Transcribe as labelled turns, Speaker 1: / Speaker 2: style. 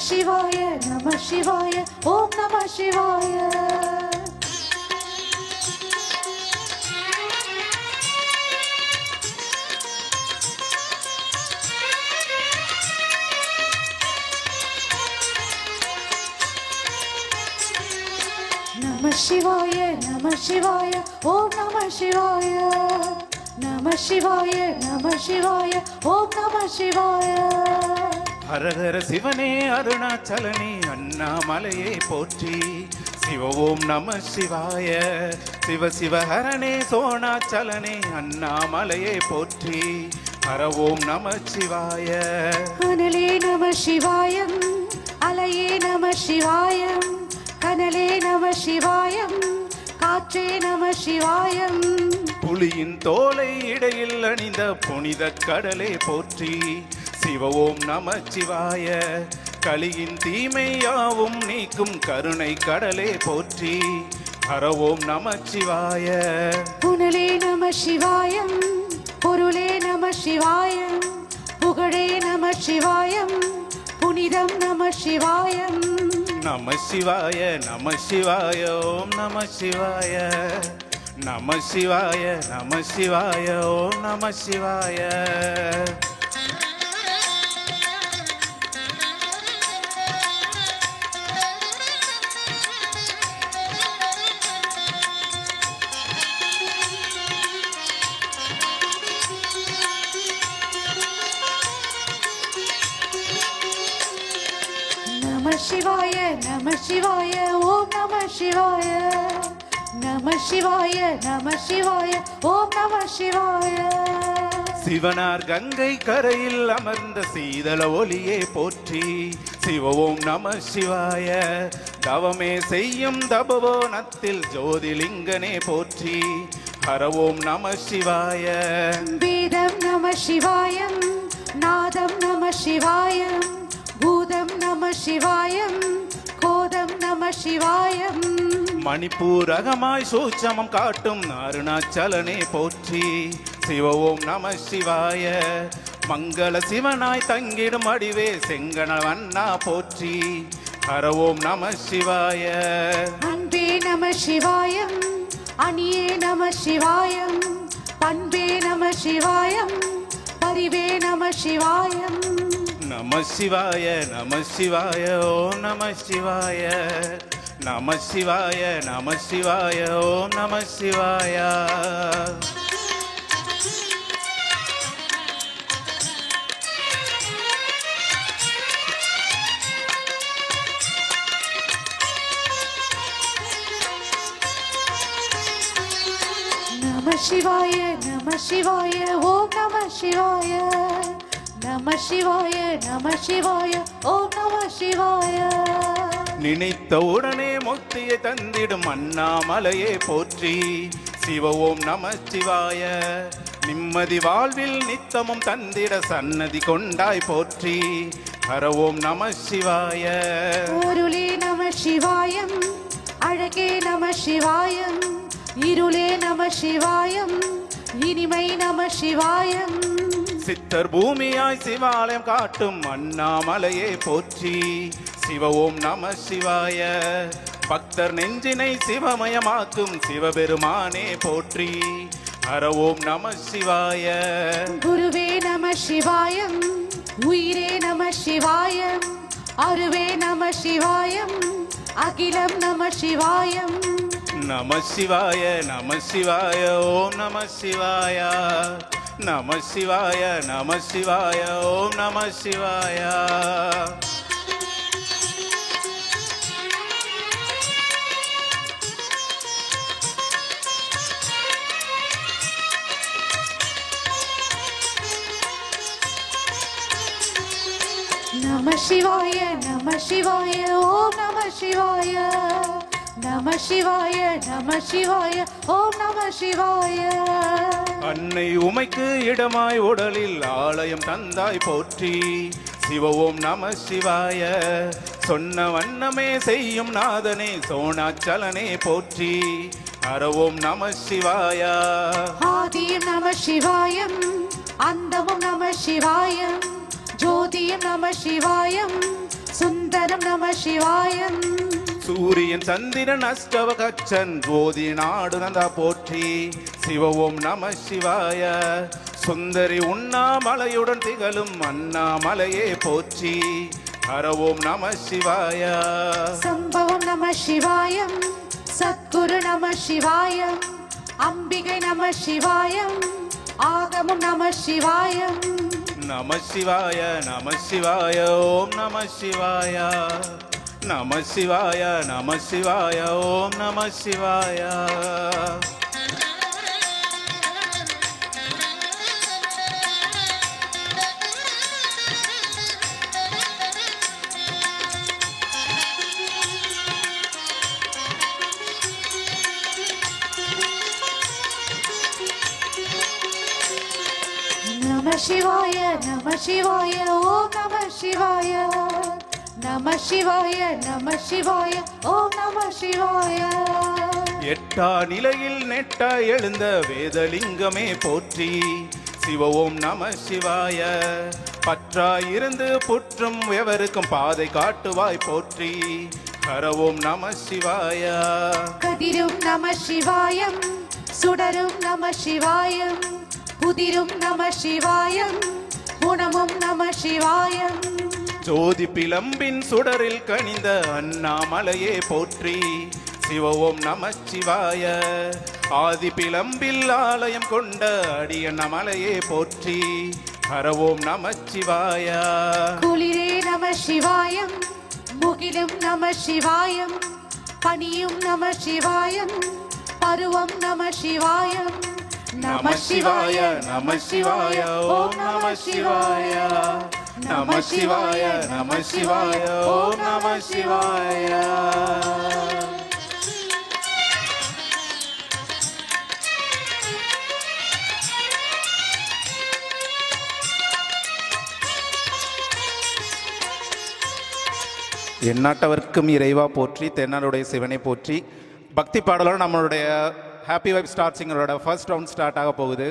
Speaker 1: சிவாய நம சிவாய ஓம் நம சிவாய. நம சிவாய நம சிவாய ஓம் நம சிவாய. நம சிவாய நம சிவாய ஓம் நம சிவாய.
Speaker 2: ஹரஹர சிவனே அருணாச்சலனே அண்ணாமலையே போற்றி. சிவ ஓம் நம சிவாய. சிவ சிவஹரனே சோணாச்சலனே அண்ணாமலையே போற்றி. ஹர ஓம் நம சிவாய.
Speaker 1: அனலே நம சிவாயம் அலையே நம சிவாயம். கனலே நம சிவாயம் காற்றே நம சிவாயம்.
Speaker 2: புலியின் தோலை இடையில் அணிந்த புனித கடலே போற்றி. சிவ ஓம் நம சிவாய. கலியின் தீமையாவும் நீக்கும் கருணை கடலே போற்றி. ஹர ஓம் நம சிவாய.
Speaker 1: புனலே நம சிவாயம் பொருளே நம சிவாயம். புகழே நம சிவாயம் புனிதம் நம சிவாயம்.
Speaker 2: நம சிவாய நம சிவாய ஓம் நம சிவாய. நம சிவாய நம சிவாய ஓம் நம சிவாய.
Speaker 1: நம சிவாய நம சிவாய ஓம் நம சிவாய. நம சிவாய நம சிவாய ஓம் நம சிவாய.
Speaker 2: சிவனார் கங்கை கரையில் அமர்ந்த சீதள ஒளியே போற்றி. சிவ ஓம் நம சிவாய. தவமே செய்யும் தபோவனத்தில் ஜோதிலிங்கனே போற்றி. ஹர ஓம் நம சிவாய.
Speaker 1: வேதம் நம சிவாயம் நாதம் நம சிவாயம். பூதம் நம சிவாயம் கோதம் நம சிவாயம்.
Speaker 2: மணிப்பூரகமாய் சூட்சமம் காட்டும் அருணாச்சலனே போற்றி. சிவ ஓம் நம சிவாய. மங்கள சிவனாய் தங்கிடும் அடிவே செங்கணல் வண்ணா போற்றி. ஹர ஓம் நம சிவாய.
Speaker 1: அன்பே நம சிவாயம் அணியே நம சிவாயம். பண்பே நம சிவாயம் பரிவே நம சிவாயம்.
Speaker 2: நம சிவாய நம சிவாய ஓம் நம சிவாய. நம சிவாய நம சிவாய ஓம் நம சிவாய.
Speaker 1: நம சிவாய நம சிவாய ஓம் நம சிவாய. நம சிவாய நம சிவாய ஓம் நம சிவாய.
Speaker 2: நினைத்த உடனே முக்தியை தந்திடும் அண்ணாமலையே போற்றி. சிவ ஓம் நம சிவாய. நிம்மதி வாழ்வில் நித்தமும் தந்திட சன்னதி கொண்டாய் போற்றி. ஹர ஓம் நம சிவாய.
Speaker 1: அருளே நம சிவாயம் அழகே நம சிவாயம். இருளே நம சிவாயம் இனிமை நம சிவாயம்.
Speaker 2: சித்தர் பூமியாய் சிவாலயம் காட்டும் அண்ணாமலையே போற்றி. சிவ ஓம் நம சிவாய. பக்தர் நெஞ்சினை சிவமயமாக்கும் சிவபெருமானே போற்றி. ஹர ஓம் நம சிவாய.
Speaker 1: குருவே நம சிவாயம் உயிரே நம சிவாயம். அருவே நம சிவாயம் அகிலம் நம சிவாயம்.
Speaker 2: நம சிவாய நம சிவாய ஓம் நம சிவாய. நம சிவாய நம சிவாய ஓம் நம சிவாய.
Speaker 1: நம சிவாய நம சிவாய ஓம் நம சிவாய. நம சிவாய நம சிவாய ஓம் நம சிவாய.
Speaker 2: அன்னை உமைக்கு இடமாய் உடலில் ஆலயம் தந்தாய் போற்றி. சிவ ஓம் நம சிவாய. சொன்ன வண்ணமே செய்யும் நாதனே சோணாச்சலனே போற்றி. ஹர ஓம் நம சிவாய.
Speaker 1: ஆதியும் நம சிவாயம் அந்தமும் நம சிவாயம். ஜோதியும் நம சிவாயம் சுந்தர சந்தனம் நம சிவாயம்.
Speaker 2: சூரியன் சந்திரன் அஷ்டவகச்சன் ஜோதி நாடு நந்தா போற்றி. சிவ ஓம் நம சிவாய. சுந்தரி உண்ணாமலையுடன் திகழும் அண்ணாமலையே போற்றி. ஹர ஓம் நம சிவாய.
Speaker 1: சம்பவம் நம சிவாயம். சத்குரு நம சிவாயம். அம்பிகை நம சிவாயம். ஆகமம் நம சிவாயம்.
Speaker 2: நம சிவாய நம சிவாய ஓம் நம சிவாய. நம சிவாய நம சிவாய ஓம் நம சிவாய.
Speaker 1: நம சிவாய நம சிவாய ஓம் நம சிவாய. நம சிவாய நம சிவாய ஓம் நம சிவாய.
Speaker 2: எட்டா நிலையில் நெட்டா எழுந்த வேதலிங்கமே போற்றி. சிவ ஓம் நம சிவாய. பற்றாயிருந்து புற்றும் எவருக்கும் பாதை காட்டுவாய் போற்றி. ஹர ஓம் நம சிவாய.
Speaker 1: கதிரும் நம சிவாயம். சுடரும் நம சிவாயம். புதிரும் நம சிவாயம். குணமும் நம சிவாயம்.
Speaker 2: ஜோதி பிளம்பின் சுடரில் கனிந்த அண்ணாமலையே போற்றி. சிவ ஓம் நம சிவாய. ஆதி பிளம்பில் ஆலயம் கொண்ட அடியண்ணாமலையே போற்றி. ஹர ஓம் நம சிவாய.
Speaker 1: குளிரே நம சிவாயம். முகிலும் நம சிவாயம். பனியும் நம சிவாயம். பருவம் நம சிவாயம்.
Speaker 2: நம சிவாய நம சிவாய ஓம் நம சிவாய. நம சிவாய நம சிவாய ஓம் நம சிவாய. எந்நாட்டவர்க்கும் இறைவா போற்றி. தென்னாடுடைய சிவனை போற்றி. பக்தி பாடலோடு நம்மளுடைய ஹாப்பி வைப் ஸ்டார் சிங்கரோட ஃபர்ஸ்ட் ரவுண்ட் ஸ்டார்ட் ஆக போகுது.